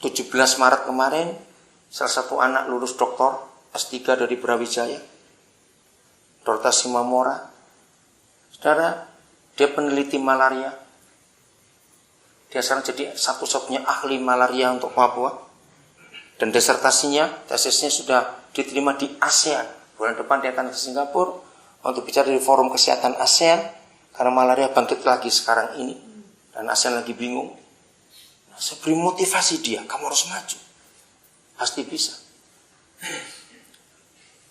17 Maret kemarin, salah satu anak lulus doktor S3 dari Brawijaya, Dr. Simamora. Saudara, dia peneliti malaria. Dia sekarang jadi satu-satunya ahli malaria untuk Papua. Dan disertasinya, tesisnya sudah diterima di ASEAN. Bulan depan dia akan ke Singapura untuk bicara di forum kesehatan ASEAN. Karena malaria bangkit lagi sekarang ini. Dan ASEAN lagi bingung. Nah, saya beri motivasi dia, kamu harus maju. Pasti bisa.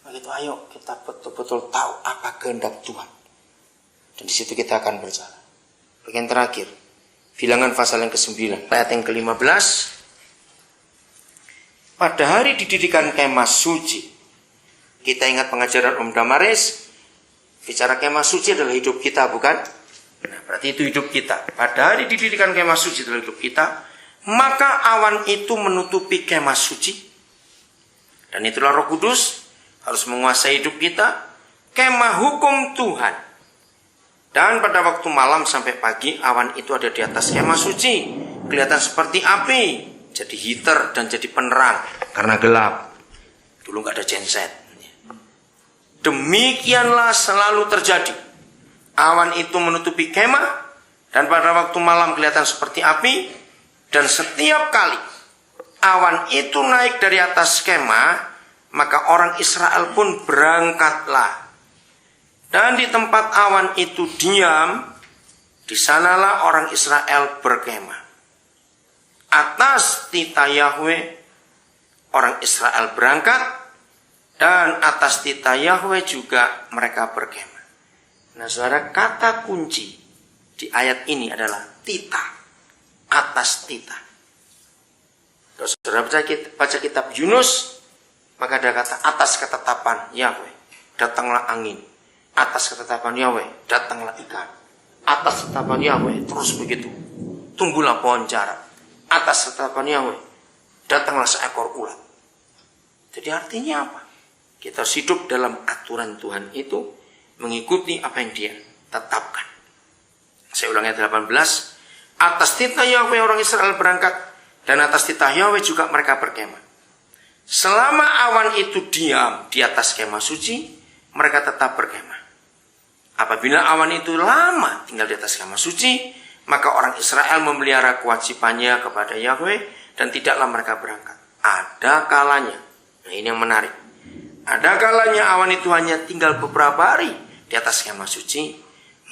Begitu, ayo kita betul-betul tahu apa kehendak Tuhan. Dan di situ kita akan berjalan. Bagian terakhir, Bilangan pasal yang ke-9, ayat yang ke-15. Pada hari didirikan kemah suci, kita ingat pengajaran Om Damaris, bicara kemah suci adalah hidup kita, bukan? Nah, berarti itu hidup kita. Pada hari didirikan kemah suci adalah hidup kita, maka awan itu menutupi kemah suci. Dan itulah Roh Kudus harus menguasai hidup kita, kemah hukum Tuhan. Dan pada waktu malam sampai pagi, awan itu ada di atas kemah suci, kelihatan seperti api, jadi heater dan jadi penerang karena gelap. Dulu nggak ada genset. Demikianlah selalu terjadi. Awan itu menutupi kemah, dan pada waktu malam kelihatan seperti api, dan setiap kali awan itu naik dari atas kemah, maka orang Israel pun berangkatlah. Dan di tempat awan itu diam, di sanalah orang Israel berkemah. Atas titah Yahweh, orang Israel berangkat, dan atas titah Yahweh juga mereka berkemah. Nah, saudara, kata kunci di ayat ini adalah titah, atas titah. Kalau saudara baca kitab Yunus, maka ada kata atas ketetapan Yahweh, datanglah angin. Atas ketetapan Yahweh, datanglah ikan. Atas ketetapan Yahweh, terus begitu. Tumbuhlah pohon jara. Atas ketetapan Yahweh, datanglah seekor ulat. Jadi artinya apa? Kita harus hidup dalam aturan Tuhan itu, mengikuti apa yang Dia tetapkan. Saya ulangi 18. Atas titah Yahweh orang Israel berangkat, dan atas titah Yahweh juga mereka berkemah. Selama awan itu diam di atas kemah suci, mereka tetap berkemah. Apabila awan itu lama tinggal di atas kemah suci, maka orang Israel memelihara kewajibannya kepada Yahweh dan tidaklah mereka berangkat. Ada kalanya, nah ini yang menarik. Ada kalanya awan itu hanya tinggal beberapa hari di atas kemah suci,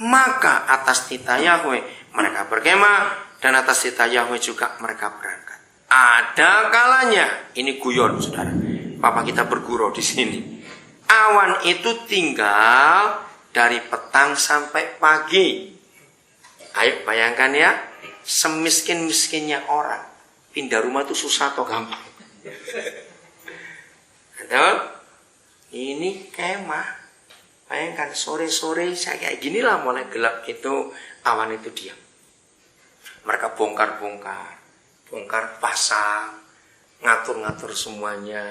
maka atas titah Yahweh mereka berkemah, dan atas titah Yahweh juga mereka berangkat. Ada kalanya, ini guyon saudara, Papa kita bergurau di sini. Awan itu tinggal dari petang sampai pagi. Ayo bayangkan ya, semiskin-miskinnya orang, pindah rumah itu susah atau gampang? Betul? Ini kemah. Bayangkan sore-sore saya kayak ginilah, mulai gelap itu awan itu diam. Mereka bongkar pasang, ngatur-ngatur semuanya,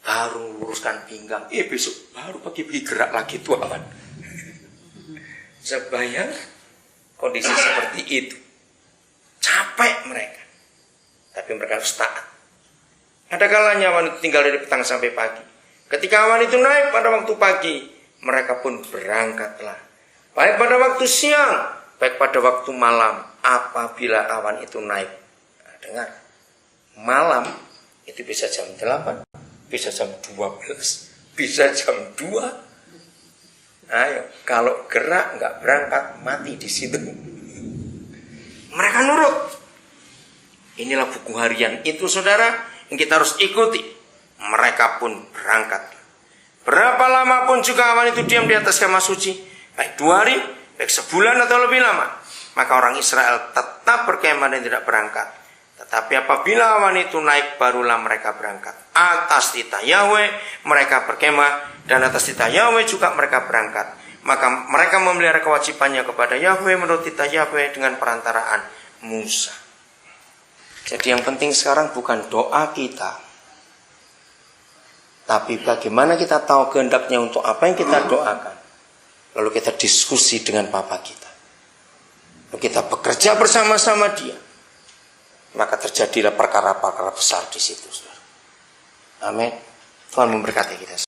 baru luruskan pinggang. Besok baru pagi-pagi gerak lagi tuh awan. Sebayang kondisi seperti itu, capek mereka, tapi mereka harus taat. Ada kalanya awan itu tinggal dari petang sampai pagi. Ketika awan itu naik pada waktu pagi, mereka pun berangkatlah. Baik pada waktu siang, baik pada waktu malam, apabila awan itu naik. Nah, dengar, malam itu bisa jam 8, bisa jam 12, bisa jam 2. Ayo, kalau gerak nggak berangkat, mati di situ. Mereka nurut. Inilah buku harian itu saudara, yang kita harus ikuti. Mereka pun berangkat. Berapa lama pun juga awan itu diam di atas kemah suci, baik 2 hari, baik sebulan atau lebih lama, maka orang Israel tetap berkemah dan tidak berangkat. Tetapi apabila awan itu naik, barulah mereka berangkat. Atas titah Yahweh mereka berkemah, dan atas titah Yahweh juga mereka berangkat. Maka mereka memelihara kewajibannya kepada Yahweh menurut titah Yahweh dengan perantaraan Musa. Jadi yang penting sekarang bukan doa kita, tapi bagaimana kita tahu kehendaknya untuk apa yang kita doakan. Lalu kita diskusi dengan Bapa kita. Lalu kita bekerja bersama-sama Dia. maka terjadilah perkara-perkara besar di situ. Amin. Tuhan memberkati kita.